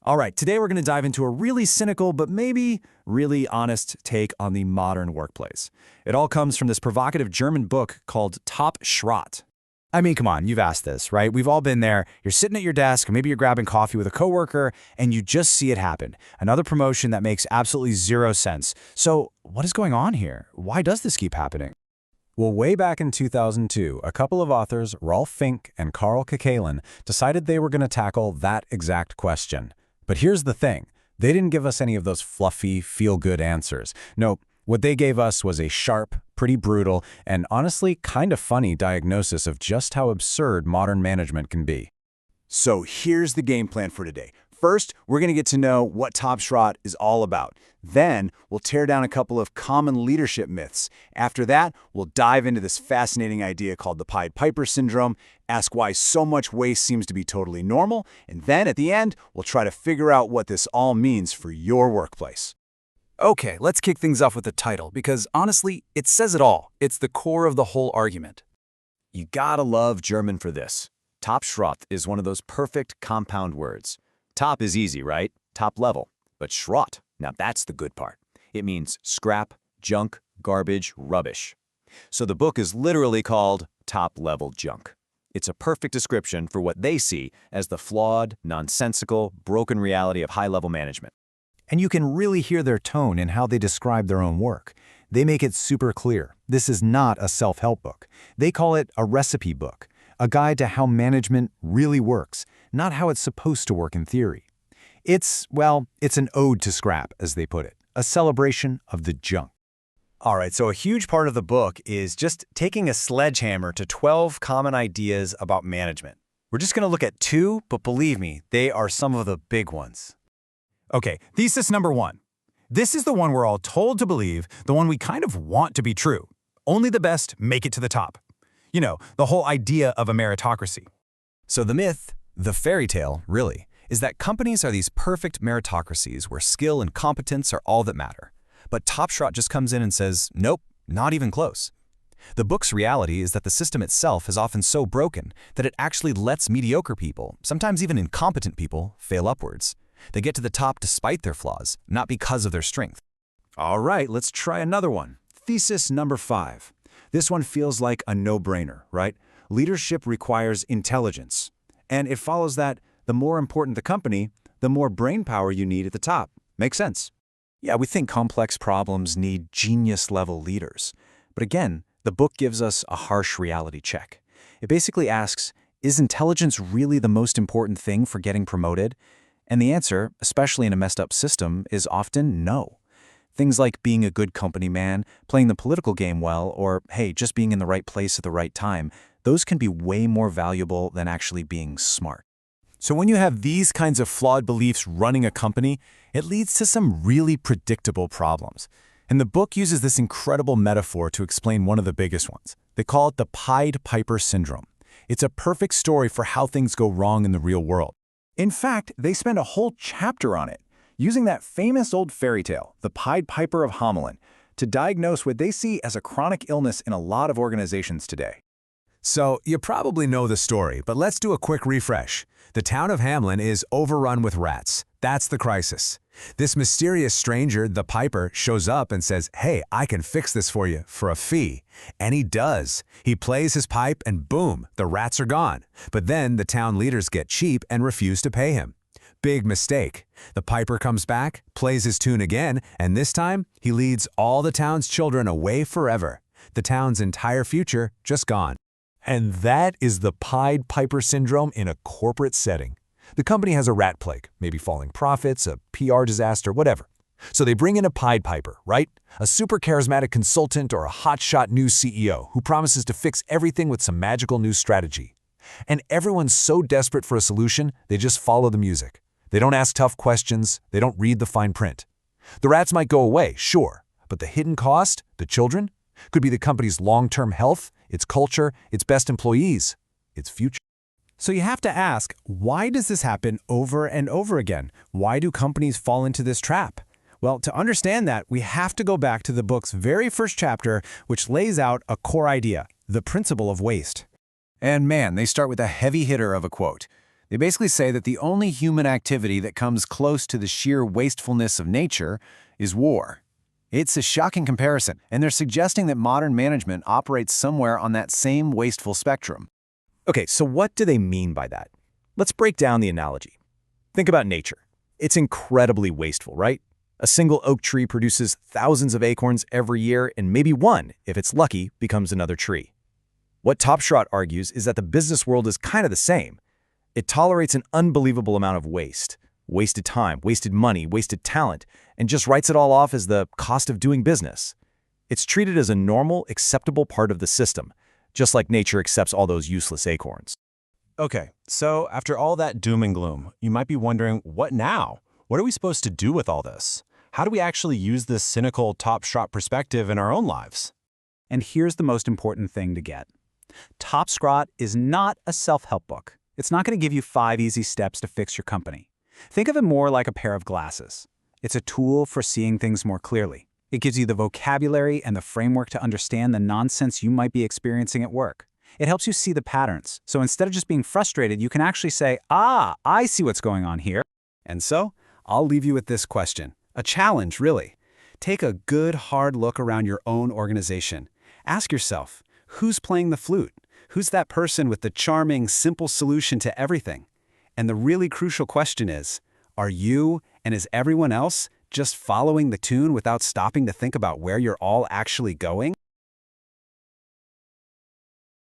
All right, today we're going to dive into a really cynical but maybe really honest take on the modern workplace. It all comes from this provocative German book called TopSchrott. I mean, come on, you've asked this, right? We've all been there. You're sitting at your desk, or maybe you're grabbing coffee with a coworker, and you just see it happen. Another promotion that makes absolutely zero sense. So what is going on here? Why does this keep happening? Well, way back in 2002, a couple of authors, Rolf Fink and Karl Kälin, decided they were going to tackle that exact question. But here's the thing. They didn't give us any of those fluffy, feel-good answers. No, what they gave us was a sharp, pretty brutal, and honestly kind of funny diagnosis of just how absurd modern management can be. So here's the game plan for today. First, we're going to get to know what TopSchrott is all about. Then, we'll tear down a couple of common leadership myths. After that, we'll dive into this fascinating idea called the Pied Piper syndrome, ask why so much waste seems to be totally normal, and then at the end, we'll try to figure out what this all means for your workplace. Okay, let's kick things off with the title, because honestly, it says it all. It's the core of the whole argument. You gotta love German for this. TopSchrott is one of those perfect compound words. Top is easy, right? Top level. But Schrott, now that's the good part. It means scrap, junk, garbage, rubbish. So the book is literally called Top-Level Junk. It's a perfect description for what they see as the flawed, nonsensical, broken reality of high-level management. And you can really hear their tone in how they describe their own work. They make it super clear. This is not a self-help book. They call it a recipe book, a guide to how management really works, not how it's supposed to work in theory. It's an ode to scrap, as they put it, a celebration of the junk. All right, so a huge part of the book is just taking a sledgehammer to 12 common ideas about management. We're just going to look at 2, but believe me, they are some of the big ones. Okay, thesis number 1. This is the one we're all told to believe, the one we kind of want to be true. Only the best make it to the top. You know, the whole idea of a meritocracy. So the myth, the fairy tale, really, is that companies are these perfect meritocracies where skill and competence are all that matter. But TopShot just comes in and says, nope, not even close. The book's reality is that the system itself is often so broken that it actually lets mediocre people, sometimes even incompetent people, fail upwards. They get to the top despite their flaws, not because of their strength. All right, let's try another one. Thesis number 5. This one feels like a no-brainer, right? Leadership requires intelligence. And it follows that the more important the company, the more brain power you need at the top. Makes sense. Yeah, we think complex problems need genius-level leaders. But again, the book gives us a harsh reality check. It basically asks, is intelligence really the most important thing for getting promoted? And the answer, especially in a messed-up system, is often no. Things like being a good company man, playing the political game well, or, hey, just being in the right place at the right time, those can be way more valuable than actually being smart. So when you have these kinds of flawed beliefs running a company, it leads to some really predictable problems. And the book uses this incredible metaphor to explain one of the biggest ones. They call it the Pied Piper syndrome. It's a perfect story for how things go wrong in the real world. In fact, they spend a whole chapter on it, using that famous old fairy tale, the Pied Piper of Hamelin, to diagnose what they see as a chronic illness in a lot of organizations today. So, you probably know the story, but let's do a quick refresh. The town of Hamelin is overrun with rats. That's the crisis. This mysterious stranger, the Piper, shows up and says, hey, I can fix this for you for a fee. And he does. He plays his pipe and boom, the rats are gone. But then the town leaders get cheap and refuse to pay him. Big mistake. The Piper comes back, plays his tune again, and this time he leads all the town's children away forever. The town's entire future just gone. And that is the Pied Piper syndrome in a corporate setting. The company has a rat plague, maybe falling profits, a PR disaster, whatever. So they bring in a Pied Piper, right? A super charismatic consultant or a hotshot new CEO who promises to fix everything with some magical new strategy. And everyone's so desperate for a solution, they just follow the music. They don't ask tough questions, they don't read the fine print. The rats might go away, sure, but the hidden cost, the children, could be the company's long-term health, its culture, its best employees, its future. So you have to ask, why does this happen over and over again? Why do companies fall into this trap? Well, to understand that, we have to go back to the book's very first chapter, which lays out a core idea, the principle of waste. And man, they start with a heavy hitter of a quote. They basically say that the only human activity that comes close to the sheer wastefulness of nature is war. It's a shocking comparison, and they're suggesting that modern management operates somewhere on that same wasteful spectrum. Okay, so what do they mean by that? Let's break down the analogy. Think about nature. It's incredibly wasteful, right? A single oak tree produces thousands of acorns every year, and maybe one, if it's lucky, becomes another tree. What TopSchrott argues is that the business world is kind of the same. It tolerates an unbelievable amount of waste. Wasted time, wasted money, wasted talent, and just writes it all off as the cost of doing business. It's treated as a normal, acceptable part of the system, just like nature accepts all those useless acorns. Okay, so after all that doom and gloom, you might be wondering, what now? What are we supposed to do with all this? How do we actually use this cynical TopShot perspective in our own lives? And here's the most important thing to get. TopSchrott is not a self-help book. It's not going to give you 5 easy steps to fix your company. Think of it more like a pair of glasses. It's a tool for seeing things more clearly. It gives you the vocabulary and the framework to understand the nonsense you might be experiencing at work. It helps you see the patterns. So instead of just being frustrated, you can actually say, I see what's going on here. And so, I'll leave you with this question. A challenge, really. Take a good, hard look around your own organization. Ask yourself, who's playing the flute? Who's that person with the charming, simple solution to everything? And the really crucial question is, are you, and is everyone else, just following the tune without stopping to think about where you're all actually going?